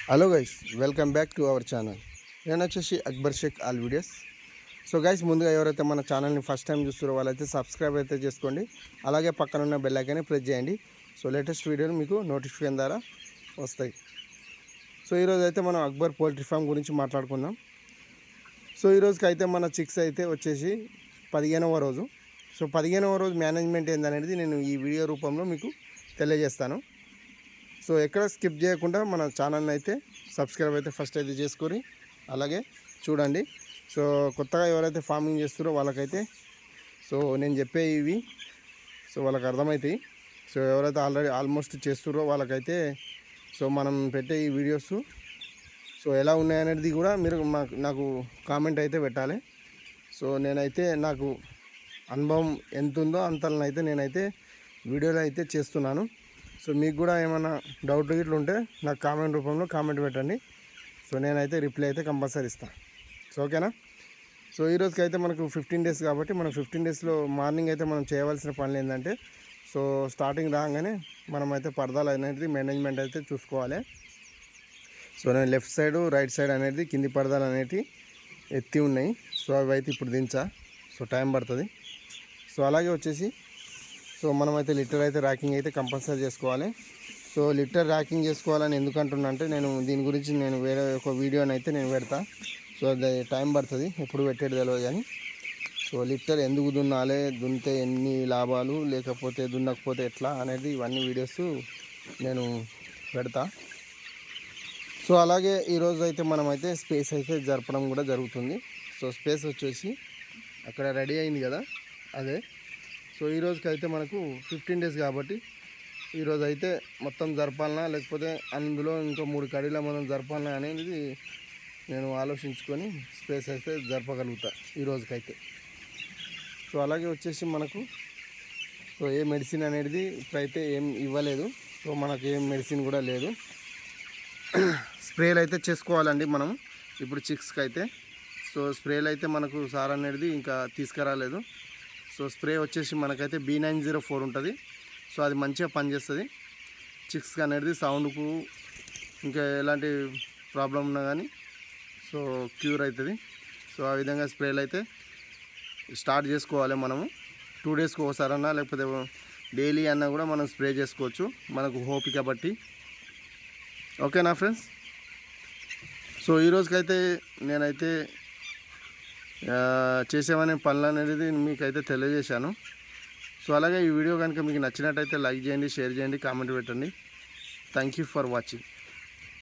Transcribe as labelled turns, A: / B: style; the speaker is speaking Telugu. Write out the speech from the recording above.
A: Hello guys, welcome back to our channel. నేను వచ్చేసి Akbar Shaik all videos. So guys, ముందుగా ఎవరైతే మన ఛానల్ని ఫస్ట్ టైం చూస్తారో వాళ్ళైతే సబ్స్క్రైబ్ అయితే చేసుకోండి. అలాగే పక్కన ఉన్న బెల్ ఐకాన్ని ప్రెస్ చేయండి. సో లేటెస్ట్ వీడియోలు మీకు నోటిఫికేషన్ ద్వారా వస్తాయి. సో ఈరోజు అయితే మనం అక్బర్ పోల్ట్రీ ఫామ్ గురించి మాట్లాడుకుందాం. సో ఈరోజుకి అయితే మన చిక్స్ అయితే వచ్చేసి 15వ రోజు. సో 15వ రోజు మేనేజ్మెంట్ ఏందనేది నేను ఈ వీడియో రూపంలో మీకు తెలియజేస్తాను. సో ఎక్కడ స్కిప్ చేయకుండా మన ఛానల్ని అయితే సబ్స్క్రైబ్ అయితే ఫస్ట్ అయితే చేసుకొని అలాగే చూడండి. సో కొత్తగా ఎవరైతే ఫార్మింగ్ చేస్తారో వాళ్ళకైతే సో నేను చెప్పే ఇవి సో వాళ్ళకి అర్థమవుతాయి. సో ఎవరైతే ఆల్రెడీ ఆల్మోస్ట్ చేస్తారో వాళ్ళకైతే సో మనం పెట్టే ఈ వీడియోస్ సో ఎలా ఉన్నాయనేది కూడా మీరు నాకు కామెంట్ అయితే పెట్టాలి. సో నేనైతే నాకు అనుభవం ఎంత ఉందో అంతలనైతే నేనైతే వీడియోలో అయితే చేస్తున్నాను. సో మీకు కూడా ఏమైనా డౌట్లు గిట్లు ఉంటే నాకు కామెంట్ రూపంలో కామెంట్ పెట్టండి. సో నేనైతే రిప్లై అయితే కంపల్సరీ ఇస్తాను. సో ఓకేనా. సో ఈరోజుకి అయితే మనకు 15 డేస్ కాబట్టి మనం 15 డేస్లో మార్నింగ్ అయితే మనం చేయవలసిన పనులు ఏంటంటే సో స్టార్టింగ్ రాగానే మనమైతే పరదాలు అనేది మేనేజ్మెంట్ అయితే చూసుకోవాలి. సో నేను లెఫ్ట్ సైడ్ రైట్ సైడ్ అనేది కింది పరదాలు అనేవి ఎత్తి ఉన్నాయి. సో అవి అయితే ఇప్పుడు దించా. సో టైం పడుతుంది. సో అలాగే వచ్చేసి సో మనమైతే లిటర్ అయితే ర్యాకింగ్ అయితే కంపల్సరీ చేసుకోవాలి. సో లిటర్ ర్యాకింగ్ చేసుకోవాలని ఎందుకంటున్నా అంటే నేను దీని గురించి నేను వేరే ఒక వీడియోని అయితే నేను పెడతా. సో అది టైం పడుతుంది, ఎప్పుడు పెట్టేది తెలియదు కానీ. సో లిటర్ ఎందుకు దున్నాలి, దున్నితే ఎన్ని లాభాలు, లేకపోతే దున్నకపోతే ఎట్లా అనేది ఇవన్నీ వీడియోస్ నేను పెడతా. సో అలాగే ఈరోజు అయితే మనమైతే స్పేస్ అయితే జరపడం కూడా జరుగుతుంది. సో స్పేస్ వచ్చేసి అక్కడ రెడీ అయింది కదా, అదే. సో ఈరోజుకి అయితే మనకు 15 డేస్ కాబట్టి ఈరోజు అయితే మొత్తం జరపాలనా లేకపోతే అందులో ఇంకో 3 కడీల మనం జరపాలనా అనేది నేను ఆలోచించుకొని స్పేస్ అయితే జరపగలుగుతా ఈరోజుకైతే. సో అలాగే వచ్చేసి మనకు సో ఏ మెడిసిన్ అనేది ఇప్పుడైతే ఏం ఇవ్వలేదు. సో మనకు ఏం మెడిసిన్ కూడా లేదు. స్ప్రేలు అయితే చేసుకోవాలండి మనం ఇప్పుడు చిక్స్కి అయితే. సో స్ప్రేలు అయితే మనకు సార్ అనేది ఇంకా తీసుకురాలేదు. సో స్ప్రే వచ్చేసి మనకైతే B904 ఉంటుంది. సో అది మంచిగా పనిచేస్తుంది చిక్స్కి అనేది. సౌండ్కు ఇంకా ఎలాంటి ప్రాబ్లం ఉన్నా కానీ సో క్యూర్ అవుతుంది. సో ఆ విధంగా స్ప్రేలు అయితే స్టార్ట్ చేసుకోవాలి మనము. 2 డేస్కి ఒకసారన్నా లేకపోతే డైలీ అన్నా కూడా మనం స్ప్రే చేసుకోవచ్చు మనకు ఓపిక బట్టి. ఓకేనా ఫ్రెండ్స్. సో ఈరోజుకైతే నేనైతే చేసేవనే పనులు అనేది మీకైతే తెలియజేశాను. సో అలాగే ఈ వీడియో కనుక మీకు నచ్చినట్టయితే లైక్ చేయండి, షేర్ చేయండి, కామెంట్ పెట్టండి. Thank you for watching.